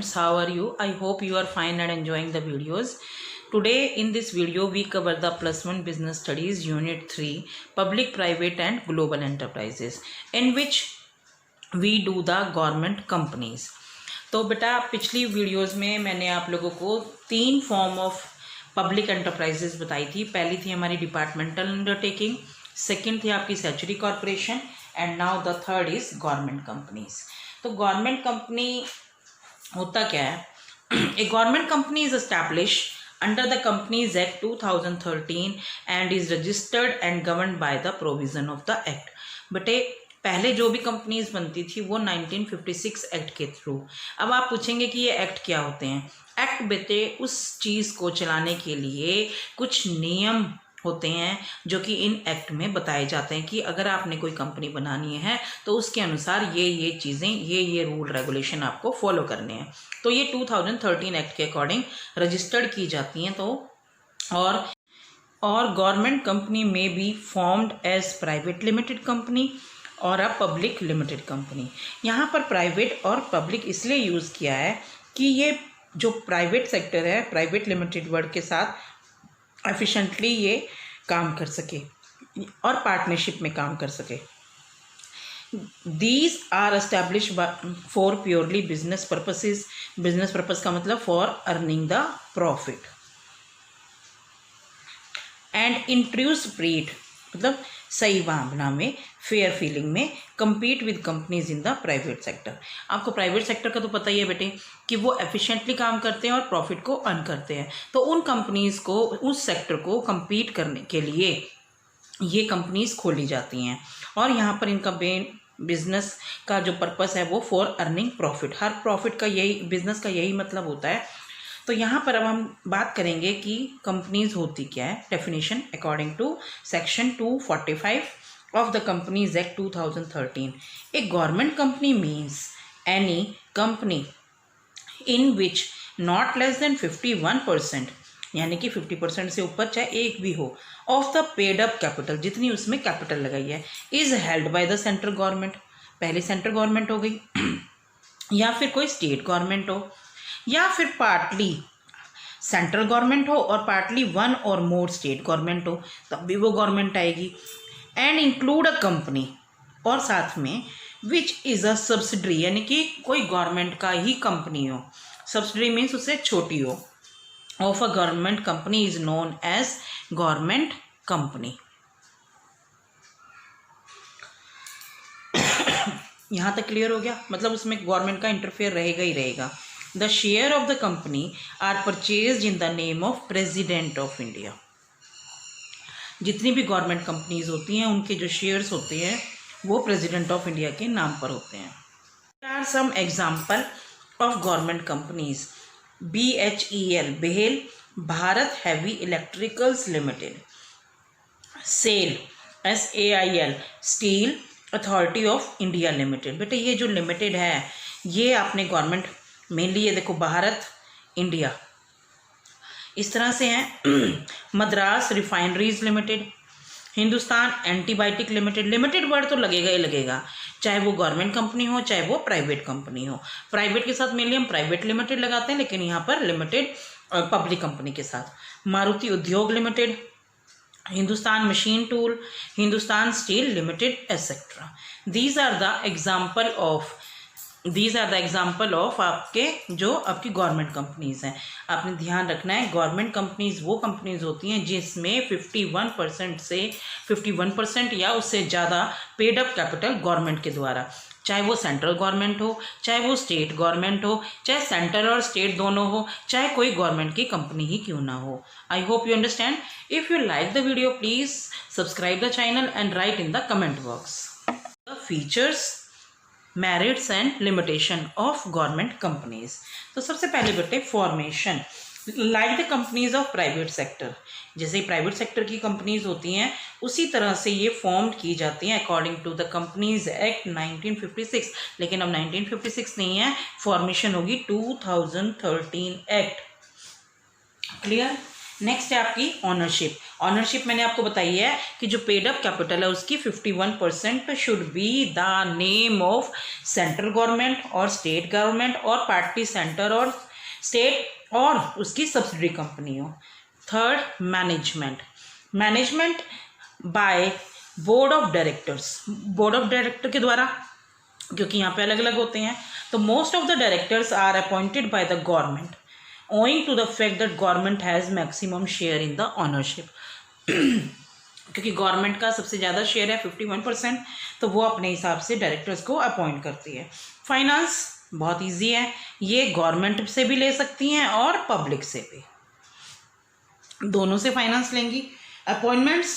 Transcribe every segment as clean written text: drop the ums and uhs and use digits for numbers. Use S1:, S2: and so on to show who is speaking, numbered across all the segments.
S1: students, how are you? I hope you are fine and enjoying the videos. Today in this video we cover the +1 business studies unit 3 public, private and global enterprises, in which we do the government companies. तो बेटा पिछली videos में मैंने आप लोगों को 3 form of public enterprises बताई थी। पहली थी हमारी डिपार्टमेंटल अंडरटेकिंग, सेकंड थी आपकी statutory corporation and now the third is government companies. तो गवर्नमेंट कंपनी होता क्या है? A government company is establish under the companies act 2013 and is registered and governed by the provision of the act. बेटे पहले जो भी companies बनती थी वो 1956 एक्ट के थ्रू। अब आप पूछेंगे कि ये एक्ट क्या होते हैं? एक्ट बेटे उस चीज़ को चलाने के लिए कुछ नियम होते हैं जो कि इन एक्ट में बताए जाते हैं कि अगर आपने कोई कंपनी बनानी है तो उसके अनुसार ये चीज़ें ये रूल रेगुलेशन आपको फॉलो करने हैं। तो ये 2013 एक्ट के अकॉर्डिंग रजिस्टर्ड की जाती हैं। तो और गवर्नमेंट कंपनी में be formed as private limited company और अ पब्लिक लिमिटेड कंपनी। यहाँ पर प्राइवेट और पब्लिक इसलिए यूज़ किया है कि ये जो प्राइवेट सेक्टर है प्राइवेट लिमिटेड वर्ड के साथ एफिशिएंटली ये काम कर सके और पार्टनरशिप में काम कर सके। These are establish for purely business purposes. Business purpose का मतलब for earning the profit and in true spirit, मतलब सही भावना में, फेयर फीलिंग में compete with companies in the private sector. आपको प्राइवेट सेक्टर का तो पता ही है बेटे कि वो एफिशिएंटली काम करते हैं और प्रॉफिट को अर्न करते हैं। तो उन कंपनीज को, उस सेक्टर को कम्पीट करने के लिए ये कंपनीज खोली जाती हैं और यहाँ पर इनका बिजनेस का जो पर्पस है वो for earning profit. Her profit का यही, बिजनेस का यही मतलब होता है। तो यहाँ पर अब हम बात करेंगे कि कंपनीज होती क्या है। Definition according to section 245 of the Companies Act 2013, a government company means any company in which not less than 51%, यानी कि 50% से ऊपर चाहे एक भी हो, of the paid up capital, जितनी उसमें कैपिटल लगाई है, is held by the central government, पहले सेंट्रल गवर्नमेंट हो गई या फिर कोई स्टेट गवर्नमेंट हो या फिर पार्टली सेंट्रल गवर्नमेंट हो और पार्टली वन और मोर स्टेट गवर्नमेंट हो, तब भी वो गवर्नमेंट आएगी। एंड इंक्लूड अ कंपनी, और साथ में विच इज़ अ सब्सिडरी, यानी कि कोई गवर्नमेंट का ही कंपनी हो। सब्सिडरी मीन्स उससे छोटी हो। Of a government company is known as government company. यहाँ तक क्लियर हो गया? मतलब उसमें गवर्नमेंट का इंटरफेयर रहेगा ही रहेगा। The share of the company are purchase in the name of president of India. जितनी भी गवर्नमेंट कंपनीज होती हैं उनके जो शेयर्स होते हैं वो प्रेसिडेंट ऑफ इंडिया के नाम पर होते हैं। There are some example of government companies. BHEL BHEL, Bharat heavy electricals limited. SAIL SAIL steel authority of India limited. बेटे ये जो लिमिटेड है ये आपने गवर्नमेंट मेनली, ये देखो भारत, इंडिया, इस तरह से हैं। Madras refineries limited, Hindustan antibiotic limited. Limited word तो लगेगा ही लगेगा, चाहे वो गवर्नमेंट कंपनी हो चाहे वो प्राइवेट कंपनी हो। प्राइवेट के साथ मेनली हम प्राइवेट लिमिटेड लगाते हैं, लेकिन यहाँ पर लिमिटेड पब्लिक कंपनी के साथ। Maruti Udyog limited, Hindustan machine tool, Hindustan steel limited etcetera. These are the example of आपके जो आपकी गवर्नमेंट कंपनीज हैं। आपने ध्यान रखना है गवर्नमेंट कंपनीज वो कंपनीज होती हैं जिसमें 51% या उससे ज़्यादा पेड अप कैपिटल गवर्नमेंट के द्वारा, चाहे वो सेंट्रल गवर्नमेंट हो चाहे वो स्टेट गवर्नमेंट हो, चाहे सेंट्रल और स्टेट दोनों हो, चाहे कोई गवर्नमेंट की कंपनी ही क्यों ना हो। I hope you understand. If you like the video please subscribe the channel and right in the comment box the features, merits and limitation of government companies. तो सबसे पहले बेटे formation, like the companies of private sector. जैसे private sector की companies होती हैं उसी तरह से ये फॉर्म्ड की जाती हैं according to the companies act 1956। लेकिन अब 1956 नहीं है, फॉर्मेशन होगी 2013 एक्ट। क्लियर? नेक्स्ट है आपकी ऑनरशिप। ऑनरशिप मैंने आपको बताई है कि जो पेड अप कैपिटल है उसकी 51% should be the name of central government और स्टेट गवर्नमेंट और पार्टी सेंटर और स्टेट और उसकी सब्सिडरी कंपनी हो। Third, management. Management by board of directors. Board of director के द्वारा, क्योंकि यहाँ पे अलग अलग होते हैं, तो most of the directors are appointed by the government owing to the fact that government has maximum share in the ownership। क्योंकि गवर्नमेंट का सबसे ज़्यादा शेयर है 51%, तो वो अपने हिसाब से डायरेक्टर्स को अपॉइंट करती है। फाइनेंस बहुत इजी है, ये गवर्नमेंट से भी ले सकती हैं और पब्लिक से भी, दोनों से फाइनेंस लेंगी। Appointments,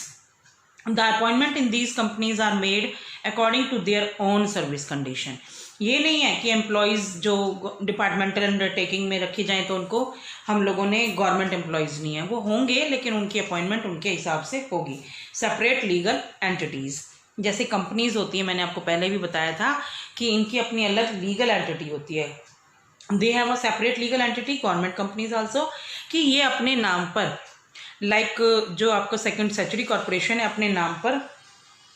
S1: the appointment in these companies are made according to their own service condition. ये नहीं है कि एम्प्लॉयज़ जो डिपार्टमेंटल अंडरटेकिंग में रखी जाएँ तो उनको हम लोगों ने गवर्नमेंट एम्प्लॉयज़ नहीं है, वो होंगे लेकिन उनकी अपॉइंटमेंट उनके हिसाब से होगी। सेपरेट लीगल एंटिटीज़, जैसे कंपनीज़ होती हैं, मैंने आपको पहले भी बताया था कि इनकी अपनी अलग लीगल एंटिटी होती है। They have a separate legal entity, government companies also, कि ये अपने नाम पर, लाइक जो आपका सेकंड सेंचुरी कॉरपोरेशन है, अपने नाम पर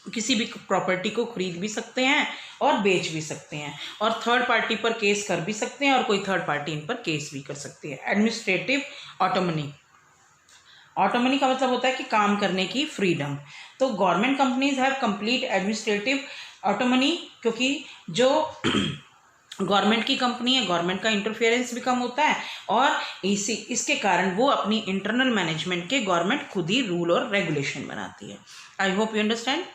S1: किसी भी प्रॉपर्टी को खरीद भी सकते हैं और बेच भी सकते हैं, और थर्ड पार्टी पर केस कर भी सकते हैं और कोई थर्ड पार्टी इन पर केस भी कर सकती है। Administrative autonomy. ऑटोनॉमी का मतलब होता है कि काम करने की फ्रीडम। तो government companies have complete administrative autonomy, क्योंकि जो गवर्नमेंट की कंपनी है, गवर्नमेंट का इंटरफेरेंस भी कम होता है, और इसके कारण वो अपनी इंटरनल मैनेजमेंट के गवर्नमेंट खुद ही रूल और रेगुलेशन बनाती है। I hope you understand.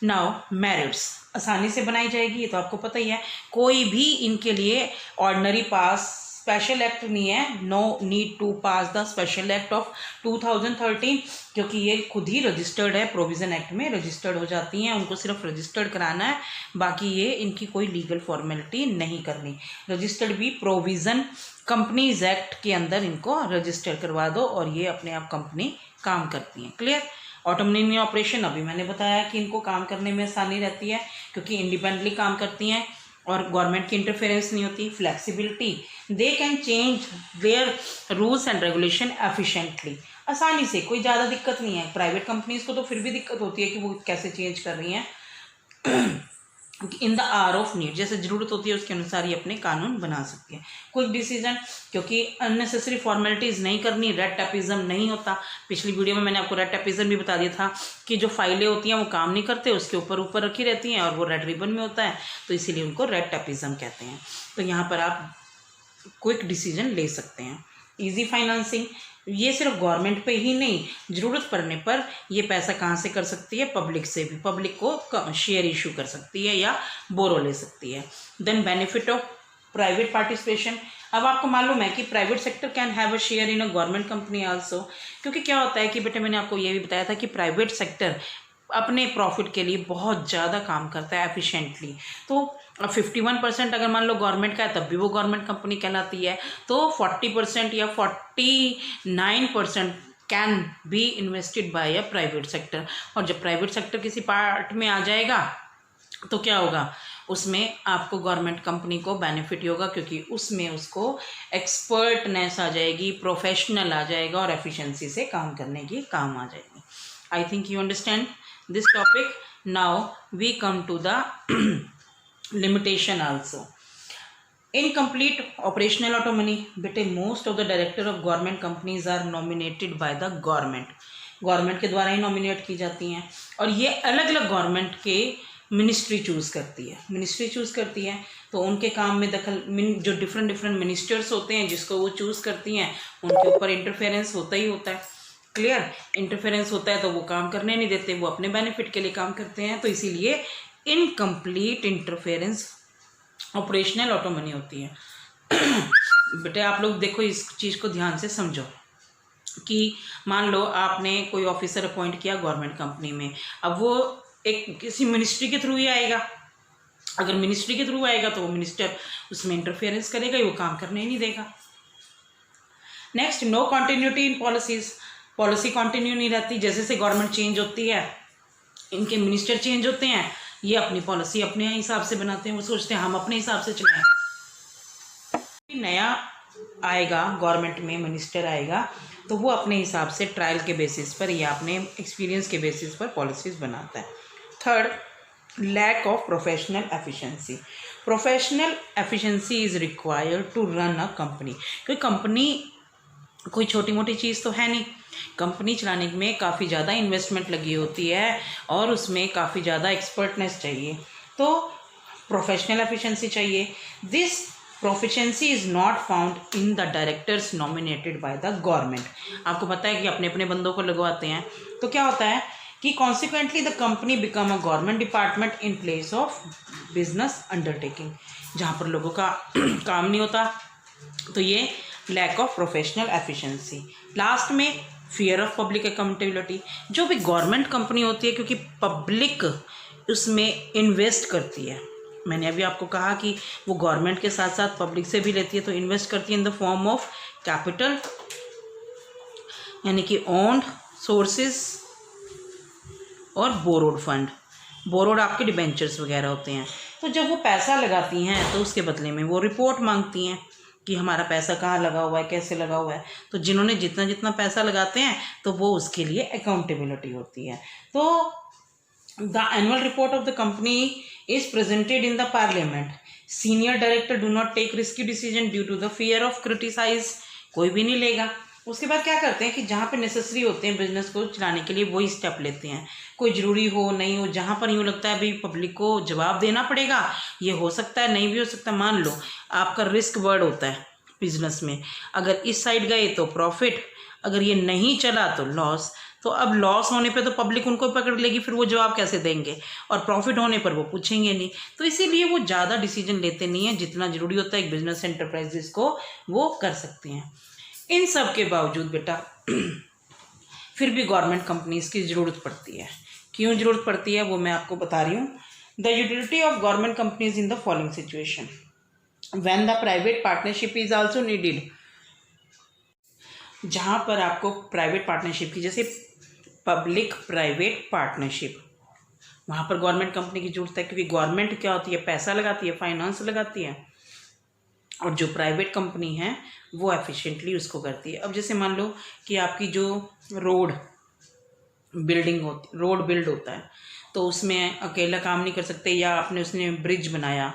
S1: Now merits आसानी से बनाई जाएगी, ये तो आपको पता ही है। कोई भी इनके लिए ऑर्डिनरी पास, स्पेशल एक्ट नहीं है, no need to pass the special act of 2013, क्योंकि ये खुद ही रजिस्टर्ड है, प्रोविज़न एक्ट में रजिस्टर्ड हो जाती हैं, उनको सिर्फ रजिस्टर्ड कराना है, बाकी ये इनकी कोई लीगल फॉर्मेलिटी नहीं करनी। रजिस्टर्ड भी प्रोविज़न कंपनीज एक्ट के अंदर इनको रजिस्टर करवा दो और ये अपने आप कंपनी काम करती हैं। क्लियर। ऑटोनॉमी ऑपरेशन अभी मैंने बताया कि इनको काम करने में आसानी रहती है क्योंकि इंडिपेंडेंटली काम करती हैं और गवर्नमेंट की इंटरफेरेंस नहीं होती। Flexibility, they can change their rules and regulation efficiently, आसानी से, कोई ज़्यादा दिक्कत नहीं है। प्राइवेट कंपनीज को तो फिर भी दिक्कत होती है कि वो कैसे चेंज कर रही हैं। In the hour of need, जैसे ज़रूरत होती है उसके अनुसार ये अपने कानून बना सकते हैं। क्विक डिसीजन, क्योंकि अननेसेसरी फॉर्मेलिटीज़ नहीं करनी, रेड टैपिज्म नहीं होता। पिछली वीडियो में मैंने आपको रेड टैपिज्म भी बता दिया था कि जो फाइलें होती हैं वो काम नहीं करते, उसके ऊपर ऊपर रखी रहती हैं और वो रेड रिबन में होता है, तो इसीलिए उनको रेड टैपिज्म कहते हैं। तो यहाँ पर आप क्विक डिसीजन ले सकते हैं। ईजी फाइनेंसिंग, ये सिर्फ गवर्नमेंट पे ही नहीं, ज़रूरत पड़ने पर ये पैसा कहाँ से कर सकती है, पब्लिक से भी, पब्लिक को शेयर इशू कर सकती है या बोरो ले सकती है। Then benefit of private participation, अब आपको मालूम है कि private sector can have a share in a government company also, क्योंकि क्या होता है कि बेटे मैंने आपको ये भी बताया था कि प्राइवेट सेक्टर अपने प्रॉफिट के लिए बहुत ज़्यादा काम करता है एफिशिएंटली। तो 51% अगर मान लो गवर्नमेंट का है तब भी वो गवर्नमेंट कंपनी कहलाती है, तो 40% या 49% can be invested bye a private sector. और जब प्राइवेट सेक्टर किसी पार्ट में आ जाएगा तो क्या होगा, उसमें आपको गवर्नमेंट कंपनी को बेनिफिट होगा, क्योंकि उसमें उसको एक्सपर्टनेस आ जाएगी, प्रोफेशनल आ जाएगा और एफिशिएंसी से काम करने की काम आ जाएगी। I think you understand this topic. Now we come to the limitation also. Incomplete operational autonomy, बेटे most of the director of government companies are nominated by the government. Government के द्वारा ही नॉमिनेट की जाती हैं और ये अलग अलग गवर्नमेंट के मिनिस्ट्री चूज़ करती है। मिनिस्ट्री चूज़ करती है तो उनके काम में दखल, जो डिफरेंट मिनिस्टर्स होते हैं जिसको वो चूज़ करती हैं उनके ऊपर इंटरफेरेंस होता ही होता है। क्लियर। इंटरफेरेंस होता है तो वो काम करने नहीं देते, वो अपने बेनिफिट के लिए काम करते हैं, तो इसीलिए इनकम्प्लीट इंटरफेरेंस ऑपरेशनल ऑटोनॉमी होती है। बेटे आप लोग देखो, इस चीज़ को ध्यान से समझो कि मान लो आपने कोई ऑफिसर अपॉइंट किया गवर्नमेंट कंपनी में, अब वो एक किसी मिनिस्ट्री के थ्रू ही आएगा। अगर मिनिस्ट्री के थ्रू आएगा तो वो मिनिस्टर उसमें इंटरफेरेंस करेगा, वो काम करने ही नहीं देगा। नेक्स्ट, नो कॉन्टिन्यूटी इन पॉलिसीज़, पॉलिसी कंटिन्यू नहीं रहती। जैसे जैसे गवर्नमेंट चेंज होती है, इनके मिनिस्टर चेंज होते हैं, ये अपनी पॉलिसी अपने हिसाब से बनाते हैं, वो सोचते हैं हम अपने हिसाब से चलाएं। नया आएगा गवर्नमेंट में, मिनिस्टर आएगा, तो वो अपने हिसाब से ट्रायल के बेसिस पर या अपने एक्सपीरियंस के बेसिस पर पॉलिसीज़ बनाता है। Third, lack of professional efficiency. Professional efficiency is required to run a company. क्योंकि कंपनी कोई छोटी मोटी चीज़ तो है नहीं, कंपनी चलाने में काफ़ी ज़्यादा इन्वेस्टमेंट लगी होती है और उसमें काफ़ी ज़्यादा एक्सपर्टनेस चाहिए, तो प्रोफेशनल एफिशिएंसी चाहिए। This proficiency is not found in the directors nominated by the government. आपको पता है कि अपने अपने बंदों को लगवाते हैं, तो क्या होता है कि consequently the company become a government department in place of business undertaking. जहाँ पर लोगों का काम नहीं होता, तो ये lack of professional efficiency. Last में फियर ऑफ पब्लिक अकाउंटेबिलिटी। जो भी गवर्नमेंट कंपनी होती है, क्योंकि पब्लिक उसमें इन्वेस्ट करती है, मैंने अभी आपको कहा कि वो गवर्नमेंट के साथ साथ पब्लिक से भी लेती है, तो इन्वेस्ट करती है in the form of capital, यानी कि ओन्ड सोर्सेज और बोरोड फंड। बोरोड आपके डिबेंचर्स वगैरह होते हैं। तो जब वो पैसा लगाती हैं तो उसके बदले में वो रिपोर्ट मांगती हैं कि हमारा पैसा कहाँ लगा हुआ है, कैसे लगा हुआ है। तो जिन्होंने जितना जितना पैसा लगाते हैं तो वो उसके लिए अकाउंटेबिलिटी होती है। तो the annual report of the company is presented in the parliament. Senior director do not take risky decision due to the fear of criticise. कोई भी नहीं लेगा। उसके बाद क्या करते हैं कि जहाँ पे नेसेसरी होते हैं बिजनेस को चलाने के लिए वही स्टेप लेते हैं। कोई ज़रूरी हो नहीं हो, जहाँ पर यूँ लगता है भाई पब्लिक को जवाब देना पड़ेगा, ये हो सकता है नहीं भी हो सकता। मान लो आपका रिस्क वर्ड होता है बिजनेस में, अगर इस साइड गए तो प्रॉफिट, अगर ये नहीं चला तो लॉस। तो अब लॉस होने पे तो पब्लिक उनको पकड़ लेगी, फिर वो जवाब कैसे देंगे, और प्रॉफिट होने पर वो पूछेंगे नहीं। तो इसीलिए वो ज़्यादा डिसीजन लेते नहीं हैं, जितना ज़रूरी होता है एक बिजनेस एंटरप्राइजेस को वो कर सकते हैं। इन सब के बावजूद बेटा फिर भी गवर्नमेंट कंपनीज़ की ज़रूरत पड़ती है। क्यों ज़रूरत पड़ती है वो मैं आपको बता रही हूँ। The utility of government companies in the following situation. When the private partnership is also needed. जहाँ पर आपको प्राइवेट पार्टनरशिप की, जैसे पब्लिक प्राइवेट पार्टनरशिप, वहाँ पर गवर्नमेंट कंपनी की जरूरत है, क्योंकि गवर्नमेंट क्या होती है, पैसा लगाती है, फाइनेंस लगाती है, और जो प्राइवेट कंपनी है वो एफिशिएंटली उसको करती है। अब जैसे मान लो कि आपकी जो रोड बिल्ड होता है, तो उसमें अकेला काम नहीं कर सकते, या आपने उसने ब्रिज बनाया,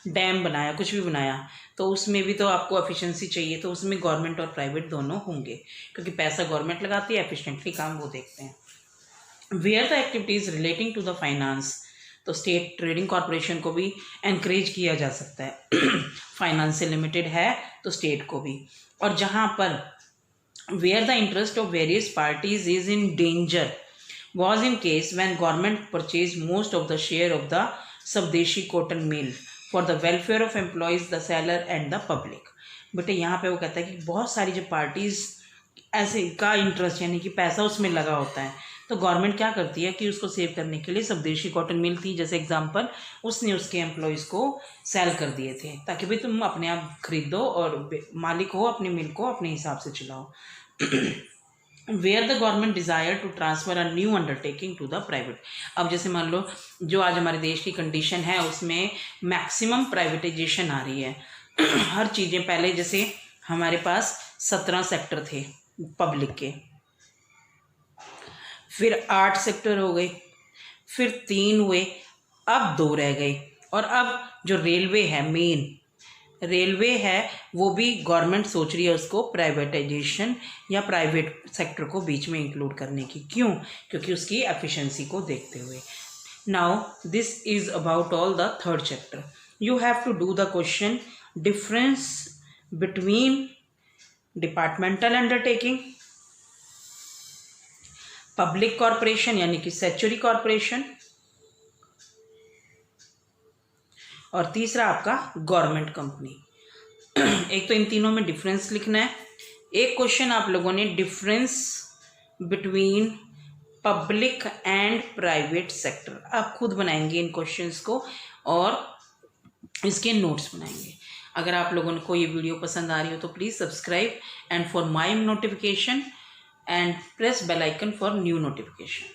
S1: डैम बनाया, कुछ भी बनाया, तो उसमें भी तो आपको एफिशिएंसी चाहिए। तो उसमें गवर्नमेंट और प्राइवेट दोनों होंगे, क्योंकि पैसा गवर्नमेंट लगाती है, एफिशिएंटली काम वो देखते हैं। Where the activities relating to the finance, तो स्टेट ट्रेडिंग कॉरपोरेशन को भी एनकरेज किया जा सकता है फाइनेंस से लिमिटेड है तो स्टेट को भी। और जहाँ पर where the interest of various parties is in danger was in case when government purchased most of the share of the स्वदेशी cotton mill for the welfare of employees, the seller and the public। बेटे यहाँ पे वो कहता है कि बहुत सारी जो पार्टीज़ ऐसे का इंटरेस्ट यानी कि पैसा उसमें लगा होता है, तो गवर्नमेंट क्या करती है कि उसको सेव करने के लिए स्वदेशी कॉटन मिल थी जैसे एग्जांपल, उसने उसके एम्प्लॉयज़ को सेल कर दिए थे ताकि भाई तुम अपने आप खरीदो और मालिक हो अपनी मिल को अपने हिसाब से चलाओ। Where the government desire to transfer a new undertaking to the private. अब जैसे मान लो जो आज हमारे देश की कंडीशन है उसमें मैक्सिमम प्राइवेटाइजेशन आ रही है हर चीज़ें। पहले जैसे हमारे पास 17 सेक्टर थे पब्लिक के, फिर 8 सेक्टर हो गए, फिर 3 हुए, अब 2 रह गए। और अब जो रेलवे है, मेन रेलवे है, वो भी गवर्नमेंट सोच रही है उसको प्राइवेटाइजेशन या प्राइवेट सेक्टर को बीच में इंक्लूड करने की। क्यों? क्योंकि उसकी एफिशिएंसी को देखते हुए। Now this is about all the third chapter. You have to do the question difference between departmental undertaking, public corporation यानी कि स्टैट्यूटरी कॉरपोरेशन, और तीसरा आपका गवर्नमेंट कंपनी। एक तो इन तीनों में डिफरेंस लिखना है। एक क्वेश्चन आप लोगों ने difference between public and private sector, आप खुद बनाएंगे इन क्वेश्चंस को और इसके नोट्स बनाएंगे। अगर आप लोगों को ये वीडियो पसंद आ रही हो तो please subscribe and for my notification and press bell icon for new notification.